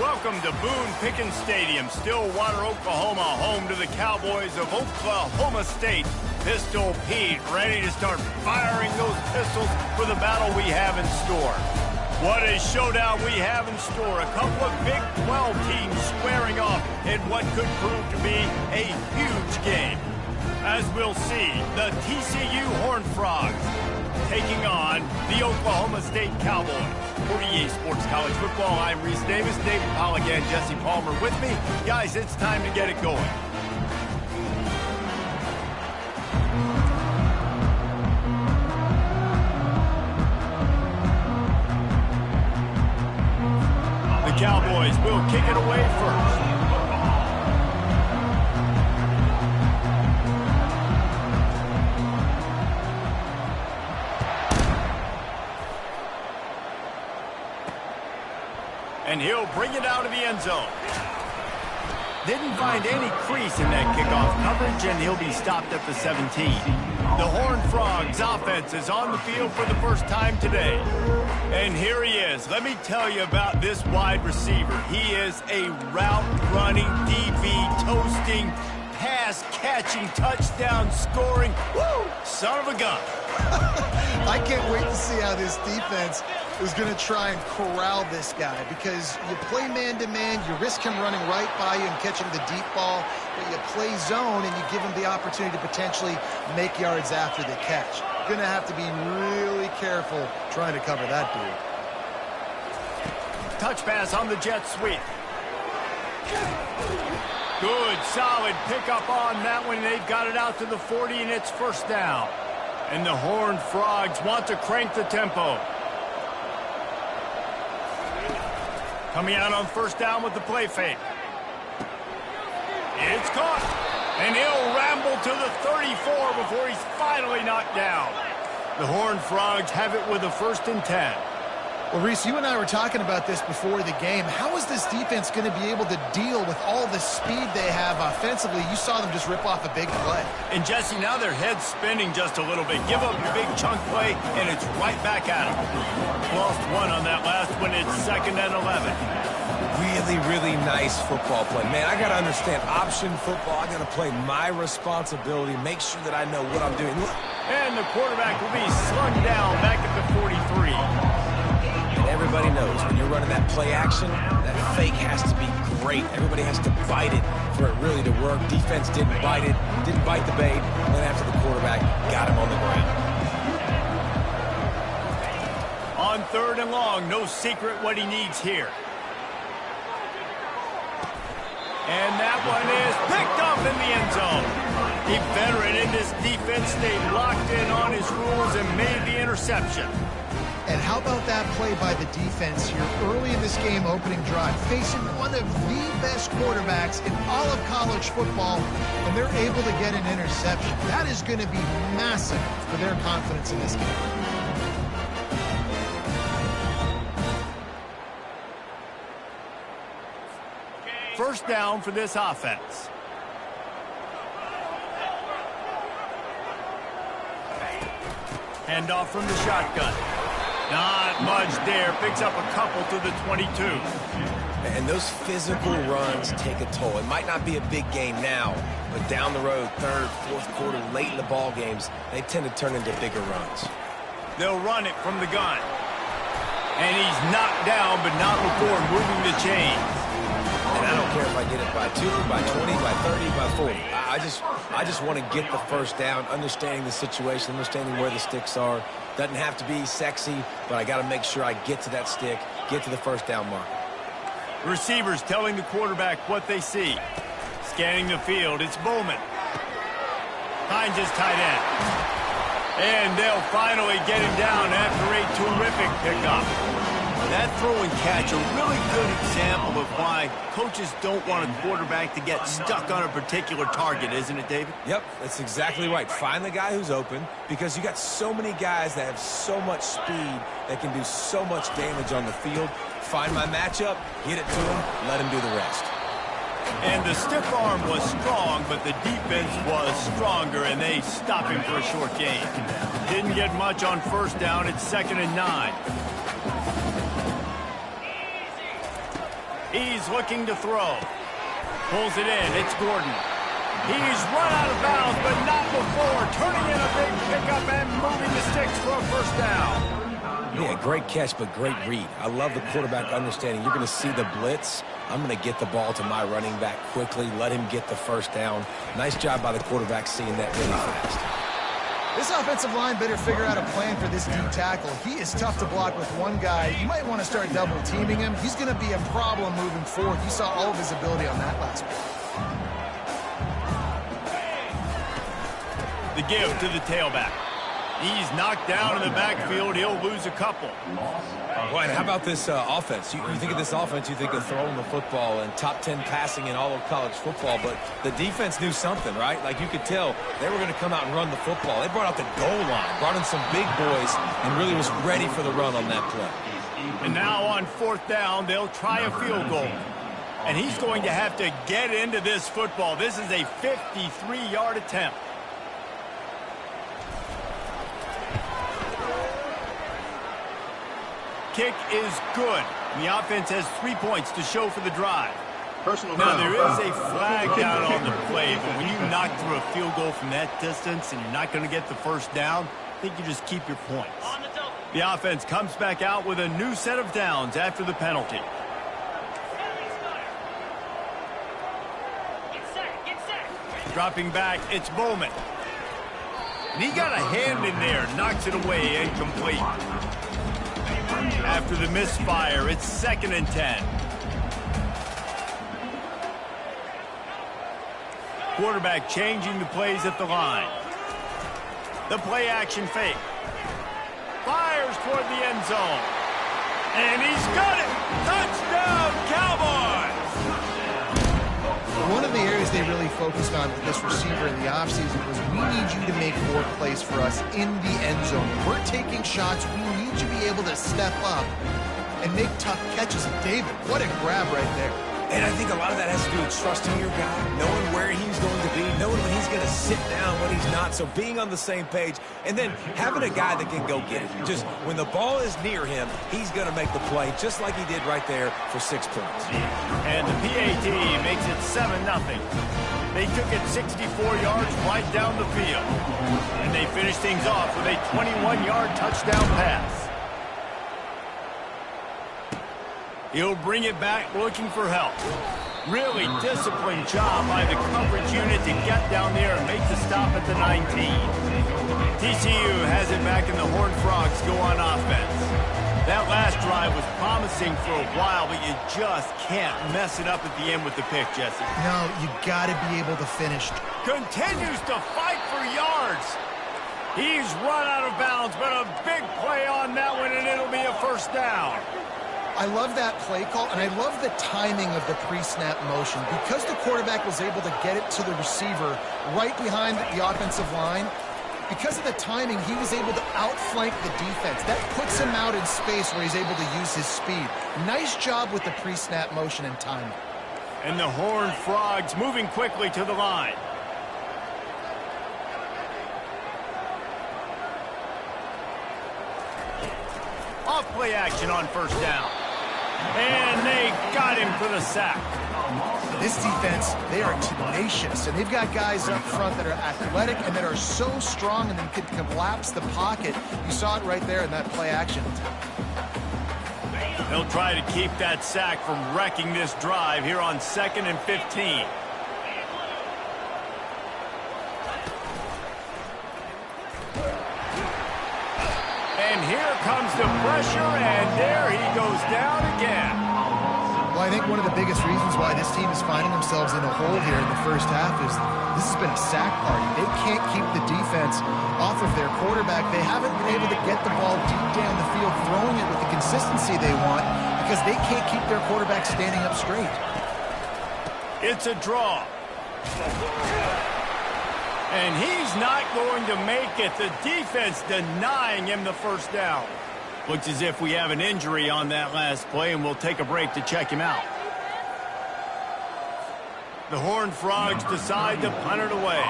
Welcome to Boone Pickens Stadium, Stillwater, Oklahoma, home to the Cowboys of Oklahoma State. Pistol Pete ready to start firing those pistols for the battle we have in store. What a showdown we have in store. A couple of Big 12 teams squaring off in what could prove to be a huge game. As we'll see, the TCU Horned Frogs taking on the Oklahoma State Cowboys. For EA Sports College Football, I'm Reese Davis, David Powell again, Jesse Palmer with me. Guys, it's time to get it going. The Cowboys will kick it away first. And he'll bring it out of the end zone. Didn't find any crease in that kickoff coverage, and he'll be stopped at the 17. The Horned Frogs offense is on the field for the first time today. And here he is. Let me tell you about this wide receiver. He is a route-running, DB, toasting, pass-catching, touchdown-scoring, woo, son of a gun. I can't wait to see how this defense is going to try and corral this guy, because you play man-to-man, you risk him running right by you and catching the deep ball, but you play zone and you give him the opportunity to potentially make yards after the catch. You're going to have to be really careful trying to cover that dude. Touch pass on the jet sweep. Good, solid pickup on that one. They've got it out to the 40, and it's first down. And the Horned Frogs want to crank the tempo. Coming out on first down with the play fake. It's caught. And he'll ramble to the 34 before he's finally knocked down. The Horned Frogs have it with a 1st and 10. Well, Reese, you and I were talking about this before the game. How is this defense going to be able to deal with all the speed they have offensively? You saw them just rip off a big play. And, Jesse, now their head's spinning just a little bit. Give up a big chunk play, and it's right back at them. Lost one on that last one. It's 2nd and 11. Really, really nice football play. Man, I got to understand option football. I got to play my responsibility, make sure that I know what I'm doing. And the quarterback will be slung down back at the 43. Everybody knows when you're running that play action, that fake has to be great. Everybody has to bite it for it really to work. Defense didn't bite it, didn't bite the bait. And then after the quarterback got him on the ground. On 3rd and long, no secret what he needs here. And that one is picked up in the end zone. A veteran in this defense stayed locked in on his rules and made the interception. And how about that play by the defense here early in this game opening drive, facing one of the best quarterbacks in all of college football, and they're able to get an interception. That is going to be massive for their confidence in this game. First down for this offense. Handoff from the shotgun. Not much there. Picks up a couple to the 22. And those physical runs take a toll. It might not be a big game now, but down the road, 3rd, 4th quarter, late in the ball games, they tend to turn into bigger runs. They'll run it from the gun. And he's knocked down, but not before moving the chains. And I don't care if I get it by 2, by 20, by 30, by 40. I just want to get the first down, understanding the situation, understanding where the sticks are. Doesn't have to be sexy, but I got to make sure I get to that stick, get to the first down mark. Receivers telling the quarterback what they see. Scanning the field, it's Bowman. Hines is tight end. And they'll finally get him down after a terrific pickup. That throw and catch, a really good example of why coaches don't want a quarterback to get stuck on a particular target, isn't it, David? Yep, that's exactly right. Find the guy who's open, because you got so many guys that have so much speed that can do so much damage on the field. Find my matchup, get it to him, let him do the rest. And the stiff arm was strong, but the defense was stronger, and they stop him for a short gain. Didn't get much on first down. It's 2nd and 9. He's looking to throw. Pulls it in. It's Gordon. He's run out of bounds, but not before. Turning in a big pickup and moving the sticks for a first down. Yeah, great catch, but great read. I love the quarterback understanding. You're going to see the blitz. I'm going to get the ball to my running back quickly, let him get the first down. Nice job by the quarterback seeing that really fast. This offensive line better figure out a plan for this deep tackle. He is tough to block with one guy. You might want to start double teaming him. He's going to be a problem moving forward. You saw all of his ability on that last one. The give to the tailback. He's knocked down in the backfield. He'll lose a couple. Well, and how about this offense? You think of this offense, you think of throwing the football and top 10 passing in all of college football, but the defense knew something, right? Like you could tell they were going to come out and run the football. They brought out the goal line, brought in some big boys, and really was ready for the run on that play. And now on fourth down, they'll try a field goal. And he's going to have to get into this football. This is a 53-yard attempt. Kick is good. The offense has 3 points to show for the drive. Now, there is a flag down on the play, but when you knock through a field goal from that distance and you're not going to get the first down, I think you just keep your points. The offense comes back out with a new set of downs after the penalty. Dropping back, it's Bowman. And he got a hand in there, knocks it away, incomplete. After the misfire, it's 2nd and 10. Quarterback changing the plays at the line. The play action fake. Fires toward the end zone. And he's got it! Touchdown, Cowboys! One of the areas they really focused on with this receiver in the offseason was we need you to make more plays for us in the end zone. We're taking shots. We need you to be able to step up and make tough catches. And David, what a grab right there. And I think a lot of that has to do with trusting your guy, knowing where he's going to be, knowing when he's going to sit down, when he's not. So being on the same page, and then having a guy that can go get it. Just when the ball is near him, he's going to make the play, just like he did right there for 6 points. And the PAT makes it 7-0. They took it 64 yards right down the field. And they finished things off with a 21-yard touchdown pass. He'll bring it back looking for help. Really disciplined job by the coverage unit to get down there and make the stop at the 19. TCU has it back and the Horned Frogs go on offense. That last drive was promising for a while, but you just can't mess it up at the end with the pick, Jesse. No, you got to be able to finish. Continues to fight for yards. He's run out of bounds, but a big play on that one, and it'll be a first down. I love that play call, and I love the timing of the pre-snap motion. Because the quarterback was able to get it to the receiver right behind the offensive line, because of the timing, he was able to outflank the defense. That puts him out in space where he's able to use his speed. Nice job with the pre-snap motion and timing. And the Horned Frogs moving quickly to the line. Off play action on first down. And they got him for the sack. This defense, they are tenacious, and they've got guys up front that are athletic and that are so strong and then can collapse the pocket. You saw it right there in that play action. They'll try to keep that sack from wrecking this drive here on 2nd and 15. And here comes the pressure, and there he goes down again. Well, I think one of the biggest reasons why this team is finding themselves in a hole here in the first half is this has been a sack party. They can't keep the defense off of their quarterback. They haven't been able to get the ball deep down the field, throwing it with the consistency they want because they can't keep their quarterback standing up straight. It's a draw. And he's not going to make it. The defense denying him the first down. Looks as if we have an injury on that last play, and we'll take a break to check him out. The Horned Frogs decide to punt it away.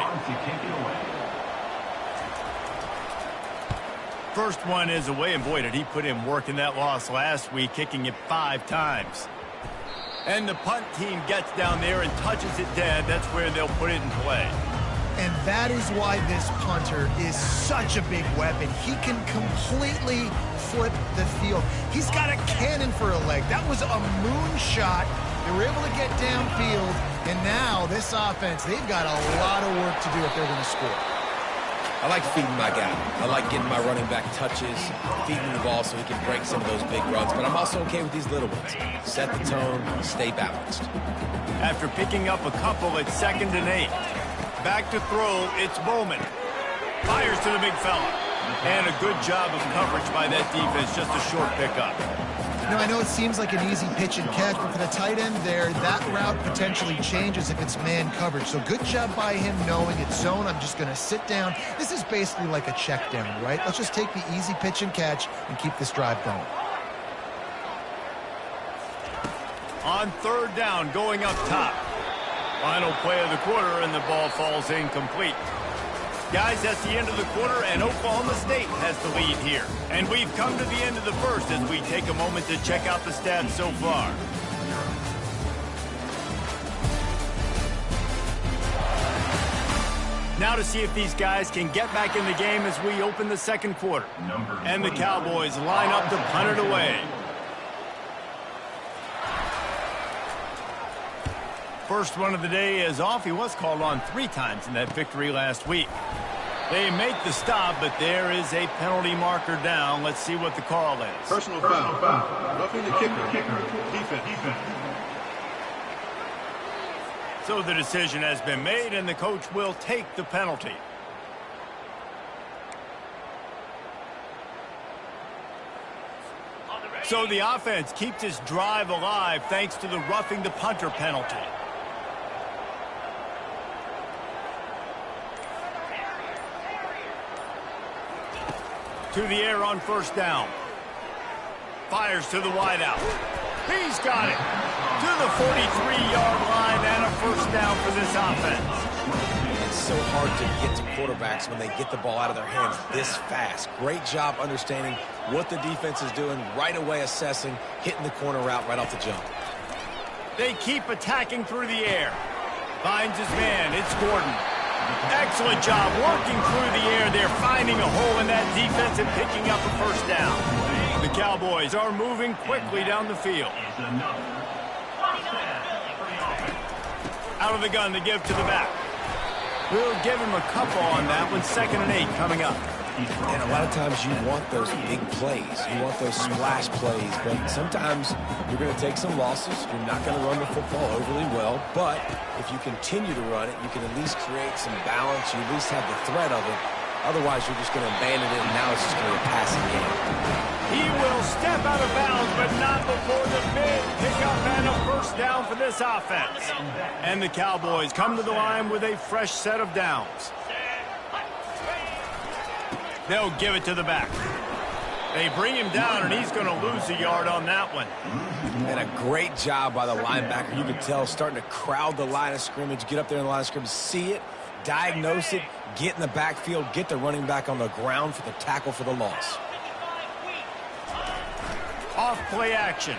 First one is away, and boy, did he put in work in that loss last week, kicking it 5 times. And the punt team gets down there and touches it dead. That's where they'll put it in play. And that is why this punter is such a big weapon. He can completely flip the field. He's got a cannon for a leg. That was a moonshot. They were able to get downfield, and now this offense, they've got a lot of work to do if they're going to score. I like feeding my guy. I like getting my running back touches, feeding the ball so he can break some of those big runs, but I'm also okay with these little ones. Set the tone, stay balanced. After picking up a couple at 2nd and 8. Back to throw, it's Bowman. Fires to the big fella. And a good job of coverage by that defense, just a short pickup. You know, I know it seems like an easy pitch and catch, but for the tight end there, that route potentially changes if it's man coverage. So good job by him knowing it's zone. I'm just going to sit down. This is basically like a check down, right? Let's just take the easy pitch and catch and keep this drive going. On 3rd down, going up top. Final play of the quarter, and the ball falls incomplete. Guys, that's the end of the quarter, and Oklahoma State has the lead here. And we've come to the end of the first as we take a moment to check out the stats so far. Now to see if these guys can get back in the game as we open the second quarter. And the Cowboys line up to punt it away. First one of the day is off. He was called on 3 times in that victory last week. They make the stop, but there is a penalty marker down. Let's see what the call is. Personal foul. Roughing the kicker. Defense. So the decision has been made, and the coach will take the penalty. So the offense keeps its drive alive thanks to the roughing the punter penalty. To the air on 1st down. Fires to the wideout. He's got it. To the 43-yard line and a 1st down for this offense. It's so hard to get to quarterbacks when they get the ball out of their hands this fast. Great job understanding what the defense is doing, right away assessing, hitting the corner route right off the jump. They keep attacking through the air. Finds his man. It's Gordon. Excellent job working through the air. They're finding a hole in that defense and picking up a 1st down. The Cowboys are moving quickly down the field. Out of the gun to give to the back. We'll give him a couple on that one. 2nd and 8 coming up. And a lot of times you want those big plays. You want those splash plays. But sometimes you're going to take some losses. You're not going to run the football overly well. But if you continue to run it, you can at least create some balance. You at least have the threat of it. Otherwise, you're just going to abandon it, and now it's just going to be a passing game. He will step out of bounds, but not before the big pickup and a 1st down for this offense. And the Cowboys come to the line with a fresh set of downs. They'll give it to the back. They bring him down, and he's going to lose a yard on that one. And a great job by the linebacker. You can tell starting to crowd the line of scrimmage, get up there in the line of scrimmage, see it, diagnose it, get in the backfield, get the running back on the ground for the tackle for the loss. Off play action.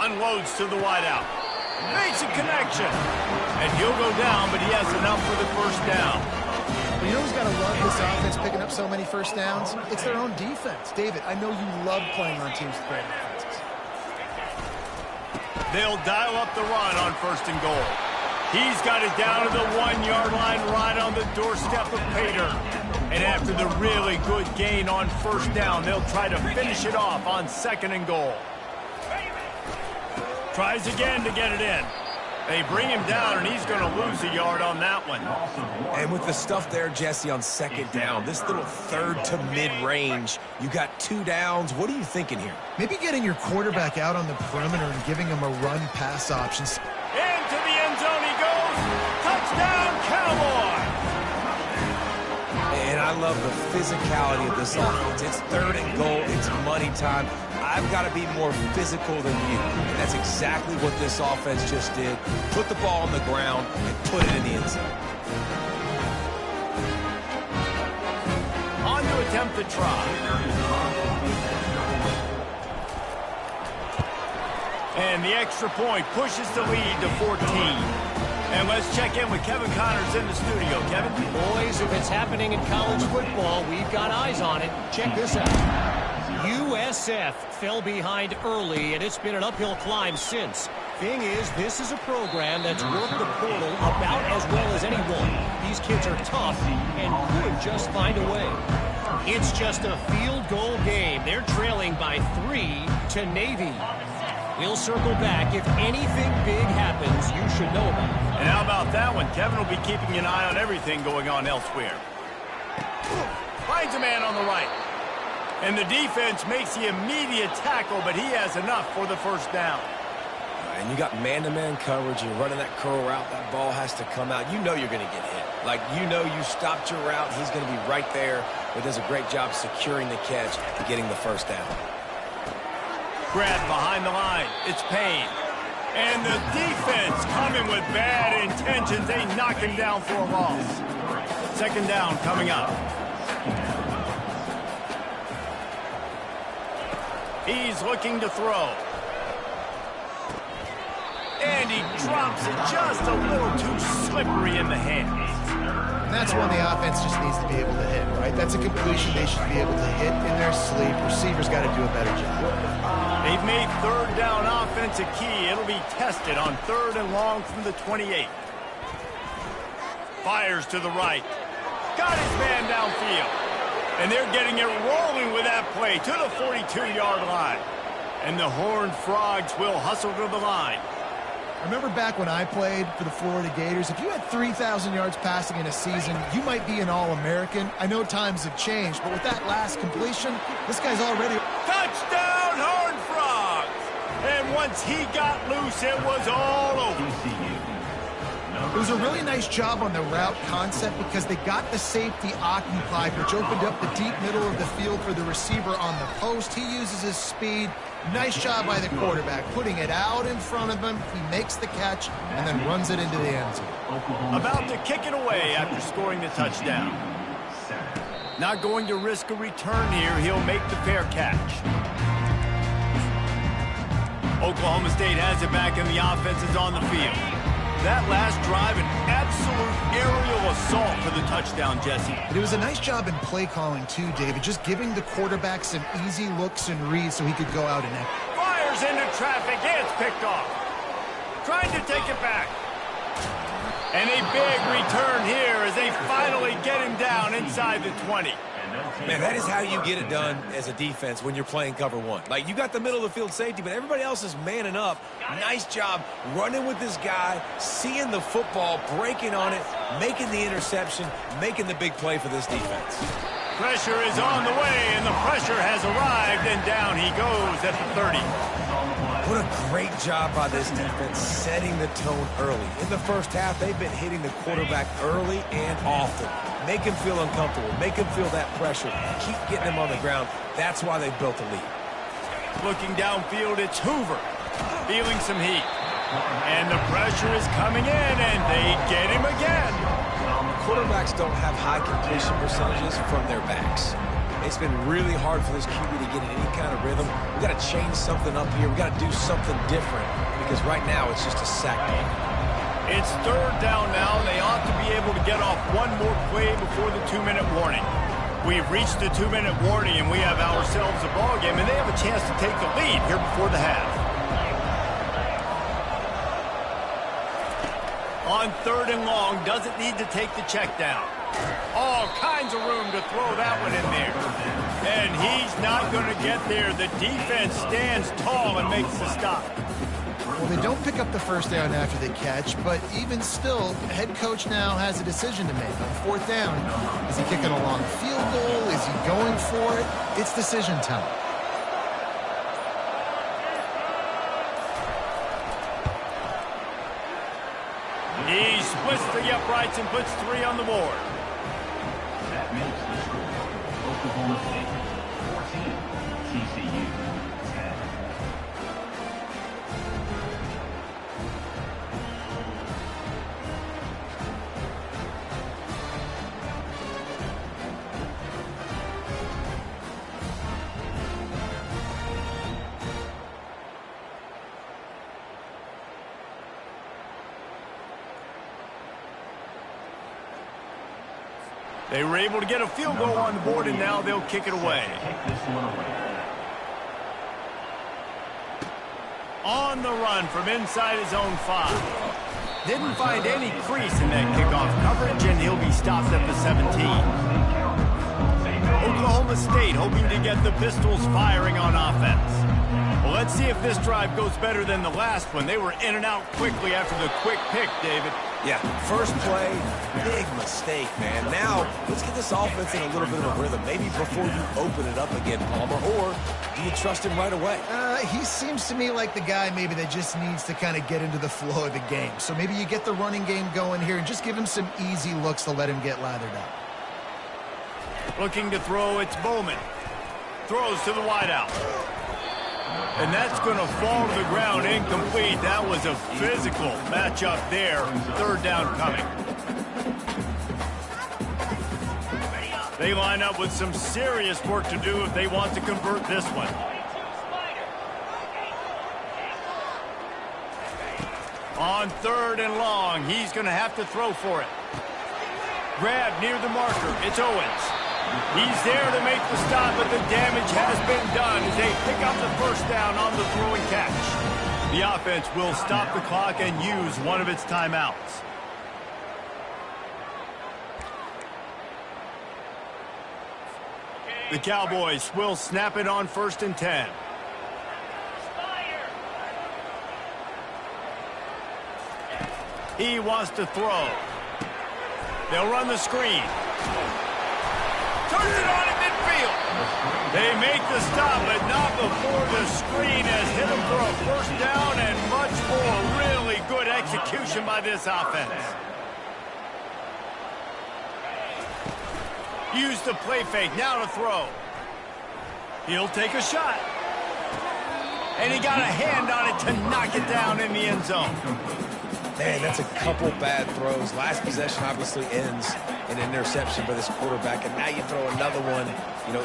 Unloads to the wideout. Makes a connection. And he'll go down, but he has enough for the 1st down. Well, you know who's got to love this offense picking up so many 1st downs? It's their own defense. David, I know you love playing on teams with great defenses. They'll dial up the run on 1st and goal. He's got it down to the 1-yard line right on the doorstep of Pater. And after the really good gain on 1st down, they'll try to finish it off on 2nd and goal. Tries again to get it in. They bring him down, and he's going to lose a yard on that one. And with the stuff there, Jesse, on 2nd down, this little 3rd to mid-range, you got 2 downs. What are you thinking here? Maybe getting your quarterback out on the perimeter and giving him a run-pass options. Into the end zone he goes. Touchdown, Cowboy! And I love the physicality of this offense. It's 3rd and goal. It's money time. I've got to be more physical than you. And that's exactly what this offense just did. Put the ball on the ground and put it in the end zone. On to attempt the try. And the extra point pushes the lead to 14. And let's check in with Kevin Connors in the studio. Kevin? Boys, if it's happening in college football, we've got eyes on it. Check this out. USF fell behind early, and it's been an uphill climb since. Thing is, this is a program that's worked the portal about as well as anyone. These kids are tough and could just find a way. It's just a field goal game. They're trailing by 3 to Navy. We'll circle back. If anything big happens, you should know about it. And how about that one? Kevin will be keeping an eye on everything going on elsewhere. Finds a man on the right. And the defense makes the immediate tackle, but he has enough for the first down. And you got man-to-man coverage. You're running that curl route. That ball has to come out. You know you're going to get hit. Like, you know you stopped your route. He's going to be right there. But does a great job securing the catch and getting the first down. Grab behind the line. It's Payne. And the defense coming with bad intentions. They knock him down for a loss. Second down coming up. He's looking to throw. And he drops it just a little too slippery in the hands. And that's one the offense just needs to be able to hit, right? That's a completion they should be able to hit in their sleep. Receivers got to do a better job. They've made third down offense a key. It'll be tested on 3rd and long from the 28. Fires to the right. Got his man downfield. And they're getting it rolling with that play to the 42-yard line. And the Horned Frogs will hustle to the line. I remember back when I played for the Florida Gators, if you had 3,000 yards passing in a season, you might be an All-American. I know times have changed, but with that last completion, this guy's already... Touchdown, Horned Frogs! And once he got loose, it was all over. It was a really nice job on the route concept because they got the safety occupied, which opened up the deep middle of the field for the receiver on the post. He uses his speed. Nice job by the quarterback, putting it out in front of him. He makes the catch and then runs it into the end zone. About to kick it away after scoring the touchdown. Not going to risk a return here. He'll make the fair catch. Oklahoma State has it back and the offense is on the field. That last drive, an absolute aerial assault for the touchdown, Jesse. It was a nice job in play calling, too, David, just giving the quarterback some easy looks and reads so he could go out and fires into traffic. It's picked off. Trying to take it back. And a big return here as they finally get him down inside the 20. Man, that is how you get it done as a defense when you're playing cover one. Like, you got the middle of the field safety, but everybody else is manning up. Nice job running with this guy, seeing the football, breaking on it, making the interception, making the big play for this defense. Pressure is on the way, and the pressure has arrived, and down he goes at the 30. What a great job by this defense setting the tone early. In the first half, they've been hitting the quarterback early and often. Make him feel uncomfortable. Make him feel that pressure. Keep getting him on the ground. That's why they've built a lead. Looking downfield, it's Hoover. Feeling some heat. And the pressure is coming in, and they get him again. Quarterbacks don't have high completion percentages from their backs. It's been really hard for this QB to get in any kind of rhythm. We've got to change something up here. We've got to do something different because right now it's just a sack game. It's third down now, and they ought to be able to get off one more play before the 2-minute warning. We've reached the 2-minute warning, and we have ourselves a ball game, and they have a chance to take the lead here before the half. On 3rd and long, doesn't need to take the check down. All kinds of room to throw that one in there. And he's not going to get there. The defense stands tall and makes the stop. Well, they don't pick up the first down after the catch, but even still, the head coach now has a decision to make. On 4th down, is he kicking a long field goal? Is he going for it? It's decision time. He splits the uprights and puts 3 on the board. That makes the score. Oklahoma State 14, TCU 10. They were able to get a field goal on the board, and now they'll kick it away. On the run from inside his own 5. Didn't find any crease in that kickoff coverage, and he'll be stopped at the 17. Oklahoma State hoping to get the Pistols firing on offense. Well, let's see if this drive goes better than the last one. They were in and out quickly after the quick pick, David. Yeah, first play, big mistake, man. Now, let's get this offense in a little bit of a rhythm. Maybe before you open it up again, Palmer, or do you trust him right away? He seems to me like the guy maybe that just needs to kind of get into the flow of the game. So maybe you get the running game going here and just give him some easy looks to let him get lathered up. Looking to throw, it's Bowman. Throws to the wideout. And that's going to fall to the ground incomplete. That was a physical matchup there. Third down coming. They line up with some serious work to do if they want to convert this one. On 3rd and long, he's going to have to throw for it. Grab near the marker. It's Owens. He's there to make the stop, but the damage has been done as they pick up the first down on the throw and catch. The offense will stop the clock and use one of its timeouts. The Cowboys will snap it on 1st and 10. He wants to throw. They'll run the screen. Turns it on in midfield. They make the stop, but not before the screen has hit them for a first down and much more. Really good execution by this offense. Use the play fake, now to throw. He'll take a shot. And he got a hand on it to knock it down in the end zone. Man, that's a couple bad throws. Last possession obviously ends in an interception by this quarterback, and now you throw another one,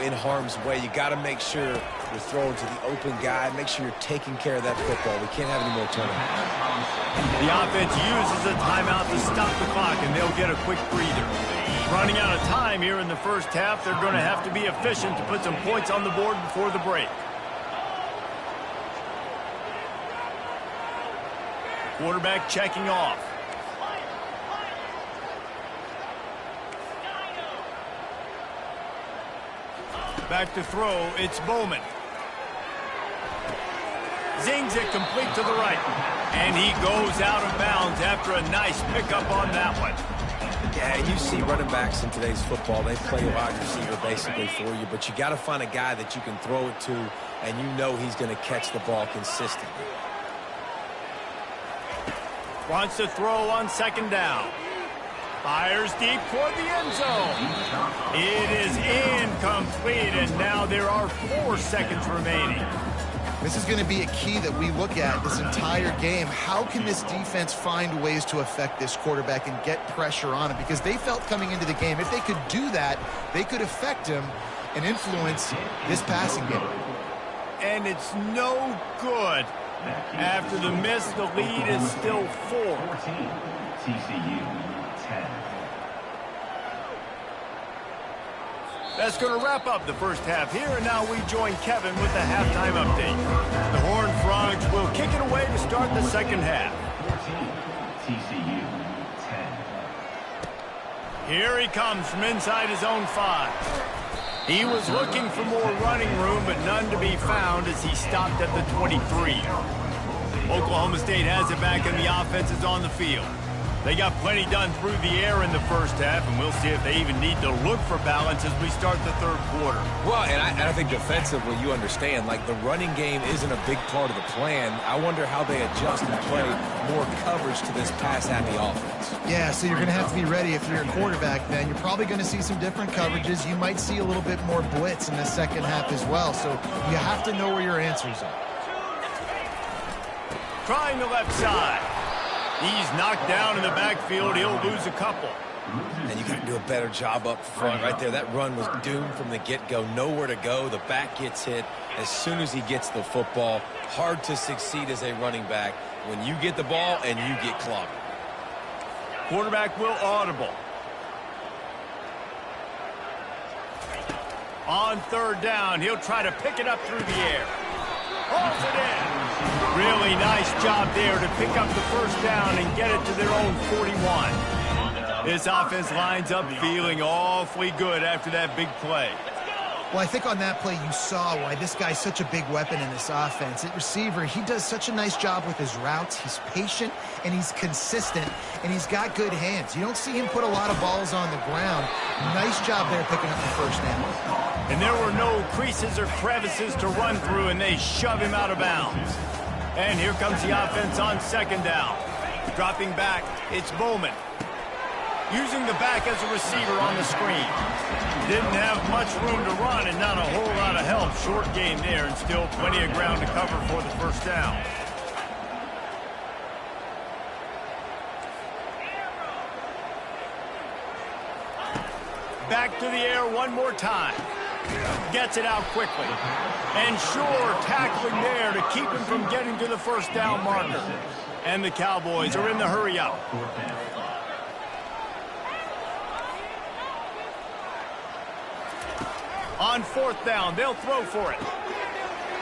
in harm's way. You got to make sure you're throwing to the open guy. Make sure you're taking care of that football. We can't have any more turnovers. The offense uses a timeout to stop the clock, and they'll get a quick breather. Running out of time here in the first half, they're going to have to be efficient to put some points on the board before the break. Quarterback checking off. Back to throw, it's Bowman. Zings it complete to the right. And he goes out of bounds after a nice pickup on that one. Yeah, you see running backs in today's football, they play a wide receiver basically for you, but you got to find a guy that you can throw it to, and you know he's going to catch the ball consistently. Wants to throw on 2nd down. Fires deep toward the end zone. It is incomplete, and now there are 4 seconds remaining. This is going to be a key that we look at this entire game. How can this defense find ways to affect this quarterback and get pressure on him? Because they felt coming into the game, if they could do that, they could affect him and influence this passing game. And it's no good. After the miss, the lead is still 4. 14, TCU 10. That's going to wrap up the first half here, and now we join Kevin with the halftime update. The Horned Frogs will kick it away to start the second half. 14, TCU 10. Here he comes from inside his own 5. He was looking for more running room, but none to be found as he stopped at the 23. Oklahoma State has it back, and the offense is on the field. They got plenty done through the air in the first half, and we'll see if they even need to look for balance as we start the third quarter. Well, and I think defensively, you understand, like the running game isn't a big part of the plan. I wonder how they adjust and play more coverage to this pass-happy offense. Yeah, so you're going to have to be ready if you're a quarterback, then. You're probably going to see some different coverages. You might see a little bit more blitz in the second half as well, so you have to know where your answers are. Trying the left side. He's knocked down in the backfield. He'll lose a couple. And you got to do a better job up front right there. That run was doomed from the get-go. Nowhere to go. The back gets hit as soon as he gets the football. Hard to succeed as a running back when you get the ball and you get clobbered. Quarterback will audible. On third down, he'll try to pick it up through the air. Hauls it in. Really nice job there to pick up the first down and get it to their own 41. This offense lines up feeling awfully good after that big play. Well, I think on that play you saw why this guy's such a big weapon in this offense. At receiver, he does such a nice job with his routes. He's patient, and he's consistent, and he's got good hands. You don't see him put a lot of balls on the ground. Nice job there picking up the first down. And there were no creases or crevices to run through, and they shove him out of bounds. And here comes the offense on second down. Dropping back, it's Bowman. Using the back as a receiver on the screen. Didn't have much room to run and not a whole lot of help. Short game there and still plenty of ground to cover for the first down. Back to the air one more time. Gets it out quickly. And sure, tackling there to keep him from getting to the first down marker. And the Cowboys are in the hurry up. On fourth down, they'll throw for it.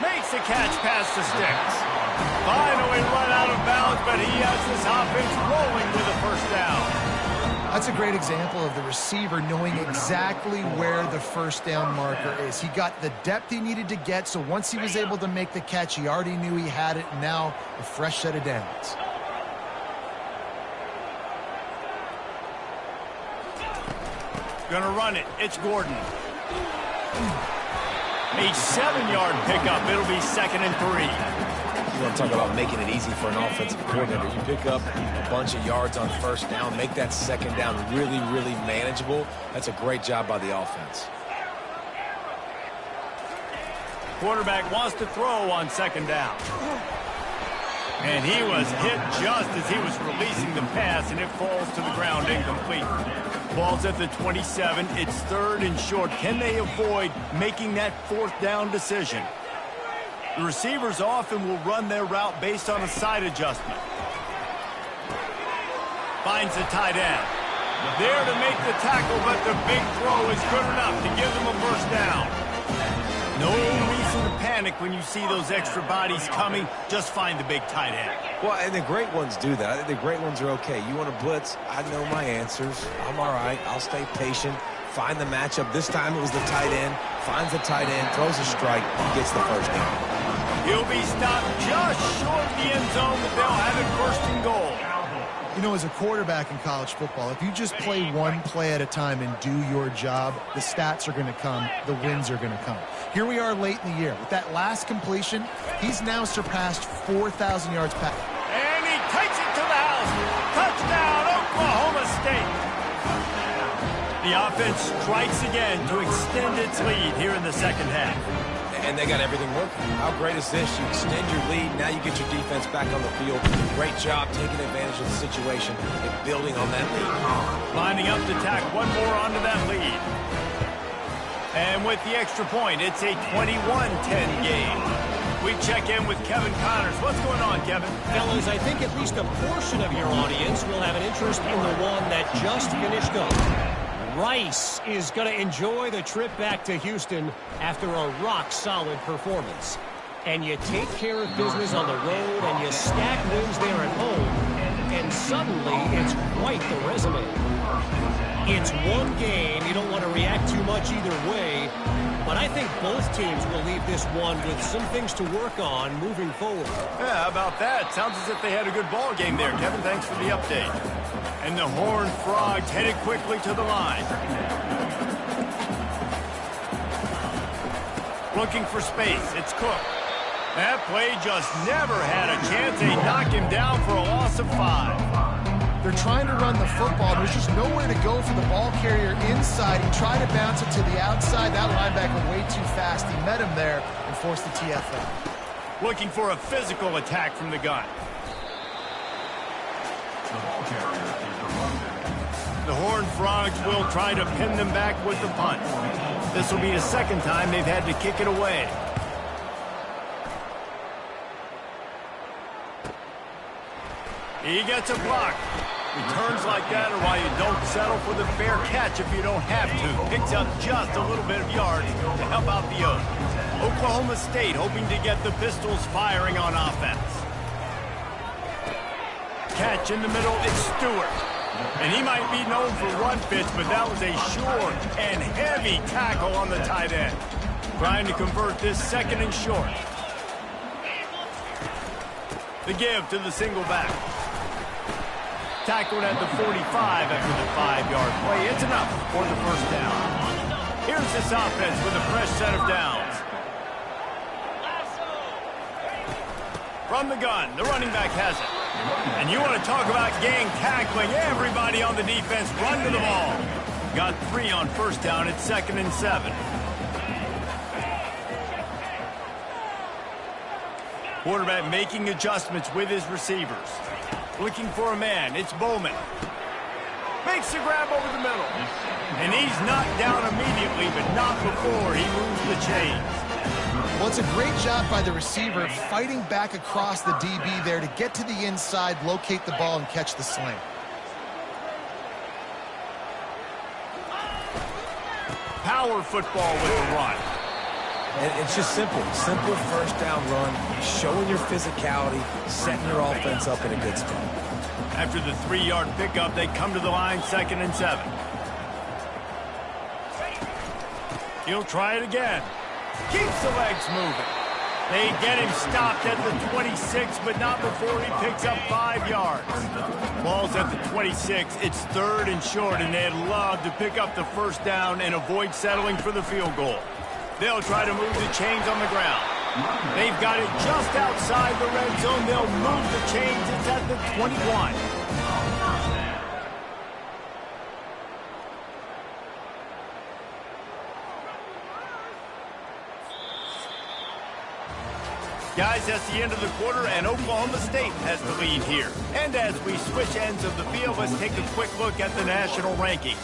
Makes the catch past the sticks. Finally run out of bounds, but he has this offense rolling with a first down. That's a great example of the receiver knowing exactly where the first down marker is. He got the depth he needed to get, so once he was able to make the catch, he already knew he had it. Now, a fresh set of downs. Gonna run it. It's Gordon. A 7-yard pickup. It'll be 2nd and 3. You want to talk about making it easy for an offensive coordinator. You pick up a bunch of yards on first down, make that second down really, really manageable. That's a great job by the offense. Quarterback wants to throw on second down. And he was hit just as he was releasing the pass, and it falls to the ground incomplete. Ball's at the 27. It's 3rd and short. Can they avoid making that 4th down decision? The receivers often will run their route based on a side adjustment. Finds the tight end. There to make the tackle, but the big throw is good enough to give them a first down. No reason to panic when you see those extra bodies coming. Just find the big tight end. Well, and the great ones do that. I think the great ones are okay. You want to blitz? I know my answers. I'm all right. I'll stay patient. Find the matchup. This time it was the tight end. Finds the tight end, throws a strike, gets the first down. He'll be stopped just short of the end zone, but they'll have it 1st and goal. You know, as a quarterback in college football, if you just play one play at a time and do your job, the stats are going to come, the wins are going to come. Here we are late in the year. With that last completion, he's now surpassed 4,000 yards pass. And he takes it to the house. Touchdown, Oklahoma State. The offense strikes again to extend its lead here in the second half. And they got everything working. How great is this? You extend your lead. Now you get your defense back on the field. Great job taking advantage of the situation and building on that lead. Lining up to tack one more onto that lead. And with the extra point, it's a 21-10 game. We check in with Kevin Connors. What's going on, Kevin? Fellas, I think at least a portion of your audience will have an interest in the one that just finished up. Rice is going to enjoy the trip back to Houston after a rock-solid performance. And you take care of business on the road and you stack wins there at home, and suddenly it's quite the resume. It's one game. You don't want to react too much either way, but I think both teams will leave this one with some things to work on moving forward. Yeah, how about that? Sounds as if they had a good ball game there, Kevin. Thanks for the update. And the Horned Frogs headed quickly to the line. Looking for space. It's Cook. That play just never had a chance. They knock him down for a loss of 5. They're trying to run the football. There's just nowhere to go for the ball carrier inside. He tried to bounce it to the outside. That linebacker way too fast. He met him there and forced the TFL. Looking for a physical attack from the gun. The Horned Frogs will try to pin them back with the punt. This will be the second time they've had to kick it away. He gets a block. Returns like that are why you don't settle for the fair catch if you don't have to. Picks up just a little bit of yards to help out the Oaks. Oklahoma State hoping to get the Pistols firing on offense. Catch in the middle, it's Stewart. And he might be known for run fits, but that was a sure and heavy tackle on the tight end. Trying to convert this second and short. The give to the single back. Tackled at the 45 after the 5-yard play. It's enough for the first down. Here's this offense with a fresh set of downs. From the gun, the running back has it. And you want to talk about gang tackling. Everybody on the defense run to the ball. Got 3 on first down. It's 2nd and 7. Quarterback making adjustments with his receivers. Looking for a man. It's Bowman. Makes the grab over the middle. And he's knocked down immediately, but not before he moves the chains. Well, it's a great job by the receiver fighting back across the DB there to get to the inside, locate the ball, and catch the sling. Power football with the run. And it's just simple. Simple first down run, showing your physicality, setting your offense up in a good spot. After the 3-yard pickup, they come to the line, 2nd and 7. He'll try it again. Keeps the legs moving. They get him stopped at the 26, but not before he picks up 5 yards. Ball's at the 26. It's 3rd and short, and they'd love to pick up the first down and avoid settling for the field goal. They'll try to move the chains on the ground. They've got it just outside the red zone. They'll move the chains. It's at the 21. Guys, that's the end of the quarter, and Oklahoma State has the lead here. And as we switch ends of the field, let's take a quick look at the national rankings.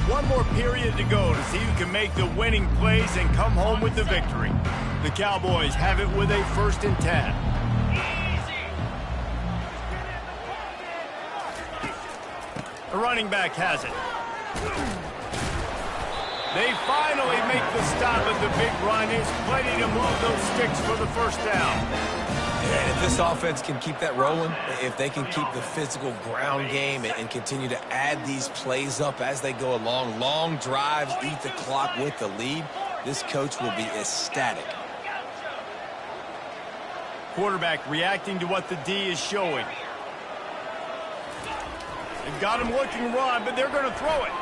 One more period to go to see who can make the winning plays and come home with the victory. The Cowboys have it with a 1st and 10. The running back has it. They finally make the stop at the big run. It's plenty to move those sticks for the first down. And if this offense can keep that rolling, if they can keep the physical ground game and continue to add these plays up as they go along, long drives, eat the clock with the lead, this coach will be ecstatic. Quarterback reacting to what the D is showing. They've got him looking run, but they're going to throw it.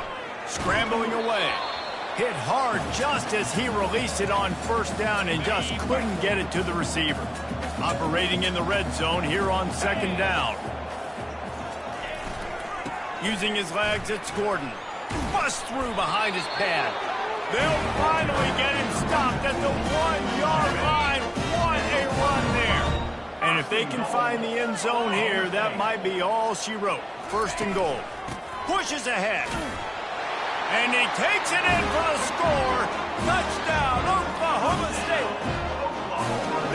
Scrambling away. Hit hard just as he released it on first down and just couldn't get it to the receiver. Operating in the red zone here on 2nd down. Using his legs, it's Gordon. Bust through behind his pad. They'll finally get him stopped at the 1-yard line. What a run there. And if they can find the end zone here, that might be all she wrote. 1st and goal. Pushes ahead. And he takes it in for the score. Touchdown, Oklahoma State.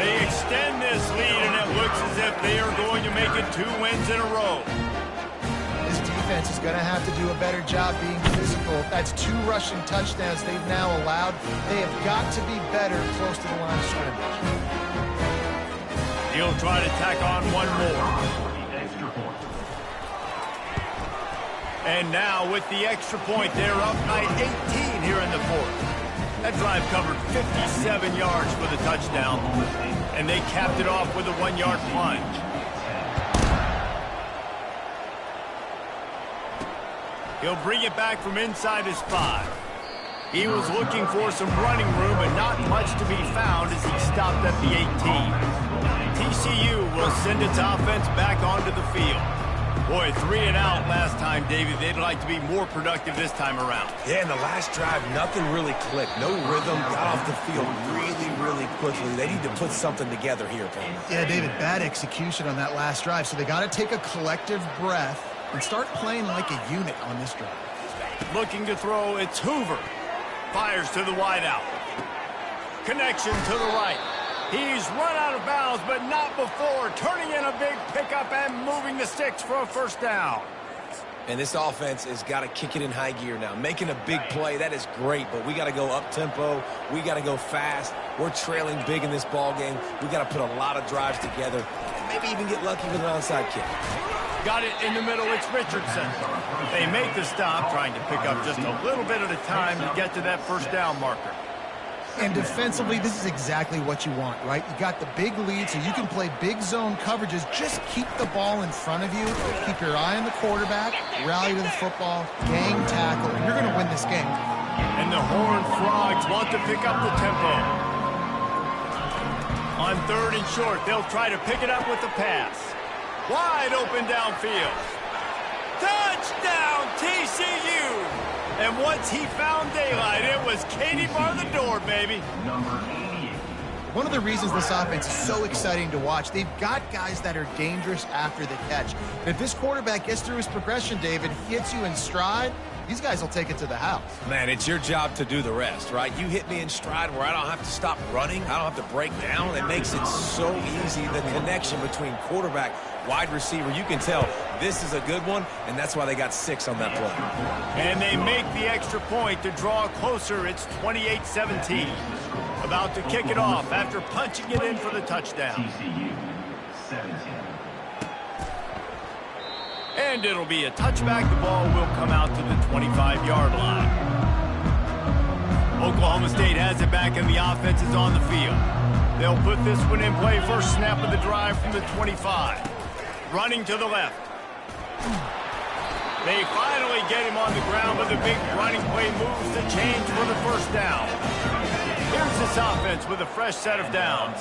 They extend this lead, and it looks as if they are going to make it 2 wins in a row. This defense is going to have to do a better job being physical. That's 2 rushing touchdowns they've now allowed. They have got to be better close to the line of scrimmage. He'll try to tack on one more. And now with the extra point, they're up by 18 here in the 4th. That drive covered 57 yards for the touchdown, and they capped it off with a 1-yard plunge. He'll bring it back from inside his 5. He was looking for some running room, but not much to be found as he stopped at the 18. TCU will send its offense back onto the field. Boy, 3 and out last time, David. They'd like to be more productive this time around. Yeah, in the last drive, nothing really clicked. No rhythm, got off the field really quickly. They need to put something together here, Payne. Yeah, David, bad execution on that last drive, so they got to take a collective breath and start playing like a unit on this drive. Looking to throw, it's Hoover. Fires to the wideout. Connection to the right. He's run out of bounds, but not before turning in a big pickup and moving the sticks for a first down. And this offense has got to kick it in high gear now. Making a big play, that is great, but we got to go up-tempo. We got to go fast. We're trailing big in this ball game. We got to put a lot of drives together and maybe even get lucky with an onside kick. Got it in the middle. It's Richardson. They make the stop, trying to pick up just a little bit at a time to get to that first down marker. And defensively, this is exactly what you want, right? You got the big lead, so you can play big zone coverages. Just keep the ball in front of you. Keep your eye on the quarterback. Rally to the football. Gang tackle. And you're going to win this game. And the Horned Frogs want to pick up the tempo. On 3rd and short, they'll try to pick it up with the pass. Wide open downfield. Touchdown, TCU! And once he found daylight, it was Katie bar the door, baby. Number 88. One of the reasons this offense is so exciting to watch, they've got guys that are dangerous after the catch. And if this quarterback gets through his progression, David, hits you in stride, these guys will take it to the house. Man, it's your job to do the rest, right? You hit me in stride where I don't have to stop running. I don't have to break down. It makes it so easy, the connection between quarterback, wide receiver. You can tell this is a good one, and that's why they got 6 on that play. And they make the extra point to draw closer. It's 28-17. About to kick it off after punching it in for the touchdown. TCU 17. And it'll be a touchback. The ball will come out to the 25-yard line. Oklahoma State has it back, and the offense is on the field. They'll put this one in play. First snap of the drive from the 25. Running to the left. They finally get him on the ground, but the big running play moves the chains for the first down. Here's this offense with a fresh set of downs.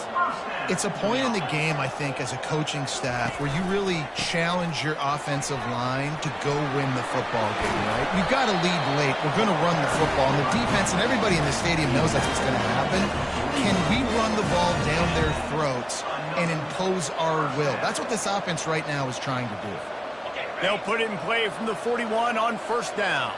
It's a point in the game, I think, as a coaching staff where you really challenge your offensive line to go win the football game, right? You've got to lead late. We're going to run the football. And the defense and everybody in the stadium knows that's what's going to happen. Can we run the ball down their throats and impose our will? That's what this offense right now is trying to do. They'll put it in play from the 41 on first down.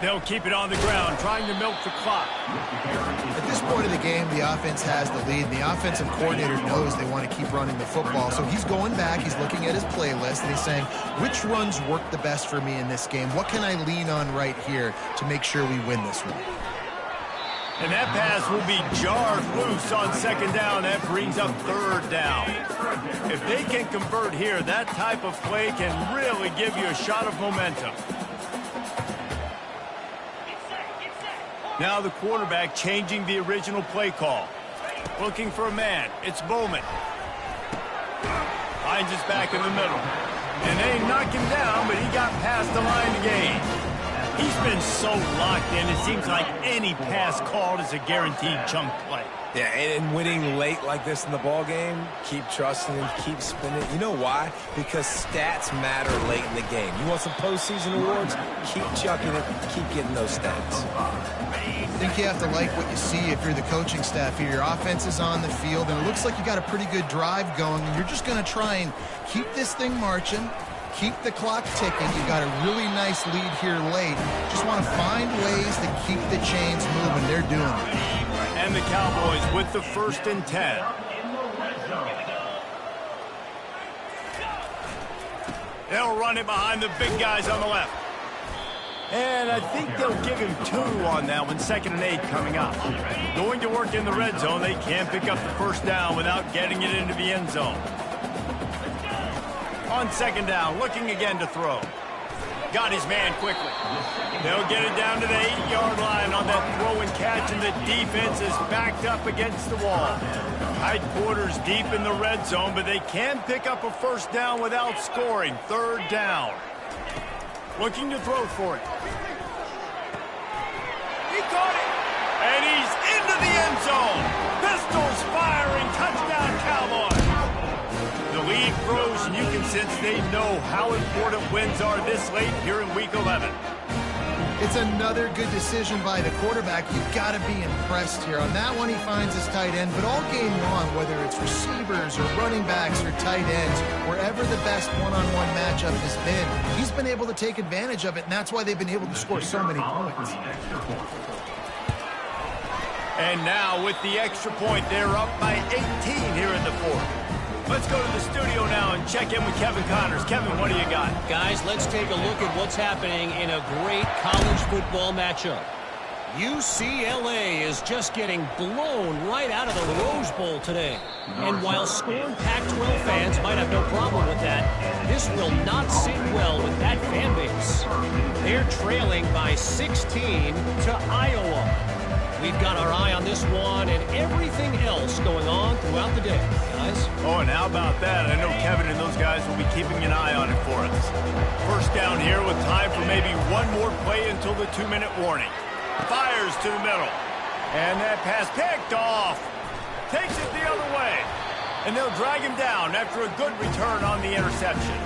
They'll keep it on the ground, trying to milk the clock. At this point of the game, the offense has the lead, and the offensive coordinator knows they want to keep running the football. So he's going back, he's looking at his playlist, and he's saying, which runs work the best for me in this game? What can I lean on right here to make sure we win this one? And that pass will be jarred loose on second down. That brings up third down. If they can convert here, that type of play can really give you a shot of momentum. Now the quarterback changing the original play call. Looking for a man. It's Bowman. Finds his back in the middle. And they knock him down, but he got past the line to gain. He's been so locked in, it seems like any pass called is a guaranteed chunk play. Yeah, and winning late like this in the ball game, keep trusting him, keep spinning. You know why? Because stats matter late in the game. You want some postseason awards? Keep chucking it, keep getting those stats. I think you have to like what you see if you're the coaching staff here. Your offense is on the field, and it looks like you got a pretty good drive going, and you're just going to try and keep this thing marching, keep the clock ticking. You got a really nice lead here late. Just want to find ways to keep the chains moving. They're doing it. And the Cowboys with the 1st and 10. They'll run it behind the big guys on the left. And I think they'll give him 2 on that one. 2nd and 8 coming up. Going to work in the red zone. They can't pick up the first down without getting it into the end zone. On 2nd down, looking again to throw. Got his man quickly. They'll get it down to the 8-yard line on that throw and catch, and the defense is backed up against the wall. Tight quarters deep in the red zone, but they can pick up a first down without scoring. 3rd down. Looking to throw for it. He caught it. And he's into the end zone. Pistols firing. Touchdown, Cowboys. The lead grows, and you can sense they know how important wins are this late here in Week 11. It's another good decision by the quarterback. You've got to be impressed here. On that one, he finds his tight end, but all game long, whether it's receivers or running backs or tight ends, wherever the best one-on-one matchup has been, he's been able to take advantage of it, and that's why they've been able to score so many points. And now with the extra point, they're up by 18 here in the fourth. Let's go to the studio now and check in with Kevin Connors. Kevin, what do you got? Guys, let's take a look at what's happening in a great college football matchup. UCLA is just getting blown right out of the Rose Bowl today. And while scorned Pac-12 fans might have no problem with that, this will not sit well with that fan base. They're trailing by 16 to Iowa. We've got our eye on this one and everything else going on throughout the day, guys. Oh, and how about that? I know Kevin and those guys will be keeping an eye on it for us. First down here with time for maybe one more play until the 2-minute warning. Fires to the middle. And that pass picked off. Takes it the other way. And they'll drag him down after a good return on the interception.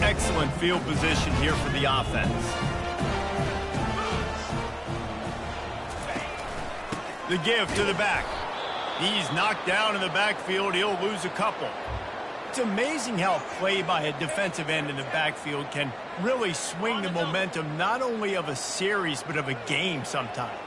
Excellent field position here for the offense. The give to the back. He's knocked down in the backfield. He'll lose a couple. It's amazing how play by a defensive end in the backfield can really swing the momentum not only of a series but of a game sometimes.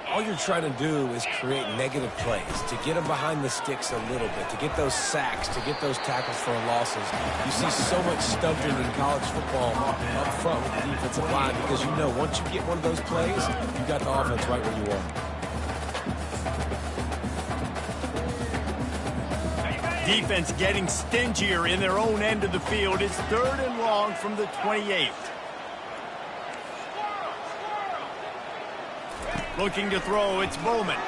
All you're trying to do is create negative plays, to get them behind the sticks a little bit, to get those sacks, to get those tackles for losses. You see so much stumping in college football up front with the defensive line because you know once you get one of those plays, you got the offense right where you are. Defense getting stingier in their own end of the field. It's 3rd and long from the 28. Looking to throw, it's Bowman.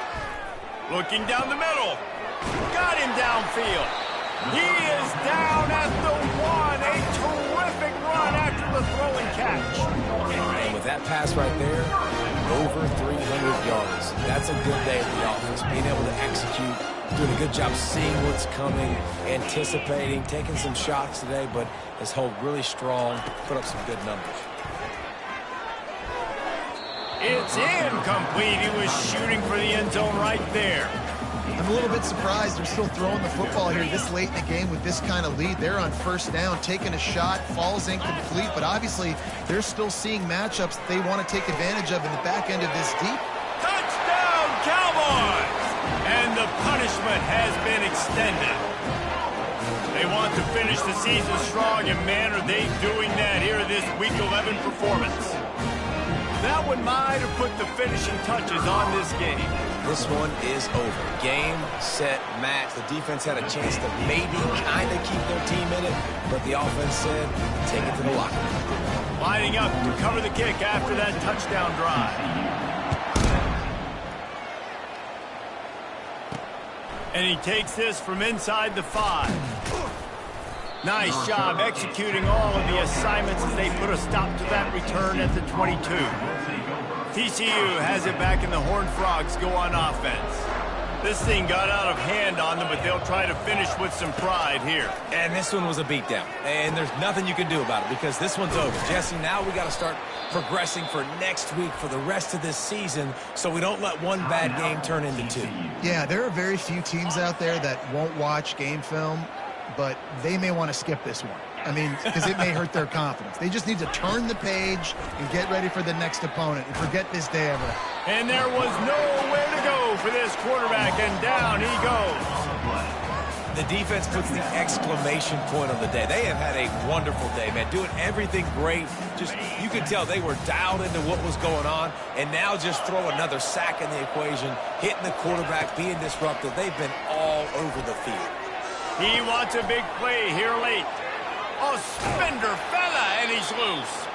Looking down the middle. Got him downfield. He is down at the 1. A terrific run after the throw and catch. And with that pass right there, over 300 yards. That's a good day at the office. Being able to execute, doing a good job seeing what's coming, anticipating, taking some shots today, but has held really strong, put up some good numbers. It's incomplete. He was shooting for the end zone right there. I'm a little bit surprised they're still throwing the football here this late in the game with this kind of lead. They're on first down, taking a shot, falls incomplete, but obviously they're still seeing matchups that they want to take advantage of in the back end of this deep. Touchdown, Cowboys! And the punishment has been extended. They want to finish the season strong, and man, are they doing that here in this Week 11 performance. That one might have put the finishing touches on this game. This one is over. Game, set, match. The defense had a chance to maybe kind of keep their team in it, but the offense said, take it to the locker room. Lining up to cover the kick after that touchdown drive. And he takes this from inside the 5. Nice job executing all of the assignments as they put a stop to that return at the 22. TCU has it back, and the Horned Frogs go on offense. This thing got out of hand on them, but they'll try to finish with some pride here. And this one was a beatdown, and there's nothing you can do about it because this one's over. Jesse, now we got to start progressing for next week, for the rest of this season, so we don't let one bad game turn into 2. Yeah, there are very few teams out there that won't watch game film, but they may want to skip this one. I mean, because it may hurt their confidence. They just need to turn the page and get ready for the next opponent and forget this day ever. And there was nowhere to go for this quarterback, and down he goes. The defense puts the exclamation point on the day. They have had a wonderful day, man, doing everything great. Just, you could tell they were dialed into what was going on, and now just throw another sack in the equation, hitting the quarterback, being disruptive. They've been all over the field. He wants a big play here late. A spender fella, and he's loose.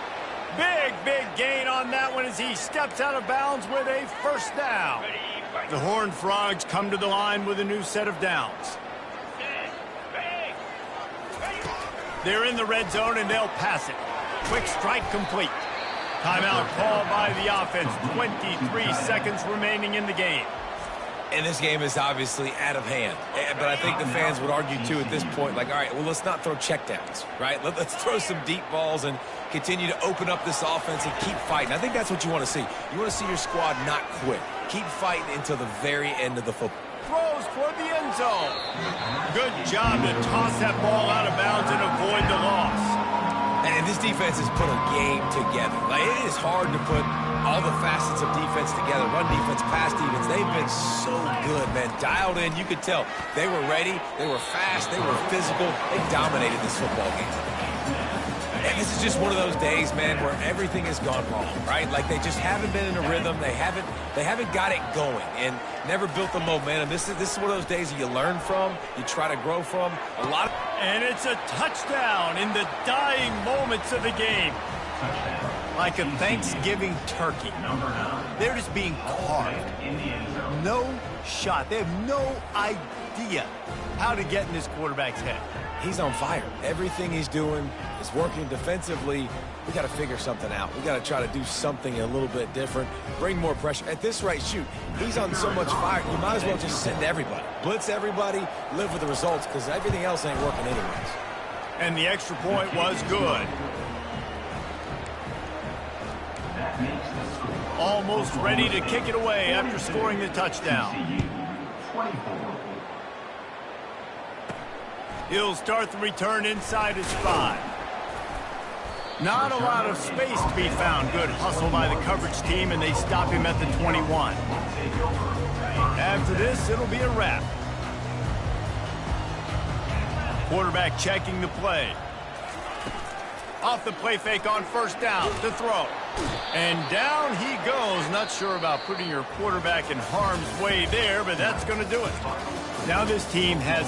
Big gain on that one as he steps out of bounds with a first down. The Horned Frogs come to the line with a new set of downs. They're in the red zone, and they'll pass it. Quick strike complete. Timeout called by the offense. 23 seconds remaining in the game. And this game is obviously out of hand. But I think the fans would argue, too, at this point, like, all right, well, let's not throw checkdowns, right? Let's throw some deep balls and continue to open up this offense and keep fighting. I think that's what you want to see. You want to see your squad not quit. Keep fighting until the very end of the football. Throws toward the end zone. Good job to toss that ball out of bounds and avoid the loss. And this defense has put a game together. Like, it is hard to put all the facets of defense together. Run defense, pass defense. They've been so good, man. Dialed in. You could tell they were ready. They were fast. They were physical. They dominated this football game. And this is just one of those days, man, where everything has gone wrong, right? Like, they just haven't been in a rhythm. They haven't got it going and never built the momentum. This is one of those days that you learn from, you try to grow from. And it's a touchdown in the dying moments of the game. Like a Thanksgiving turkey. They're just being carved. No shot. They have no idea how to get in this quarterback's head. He's on fire. Everything he's doing is working defensively. We got to figure something out. We got to try to do something a little bit different, bring more pressure. At this rate, shoot, he's on so much fire, you might as well just send everybody. Blitz everybody, live with the results, because everything else ain't working anyways. And the extra point was good. Almost ready to kick it away after scoring the touchdown. He'll start the return inside his 5. Not a lot of space to be found. Good hustle by the coverage team, and they stop him at the 21. After this, it'll be a wrap. Quarterback checking the play. Off the play fake on first down to throw. And down he goes. Not sure about putting your quarterback in harm's way there, but that's going to do it. Now this team has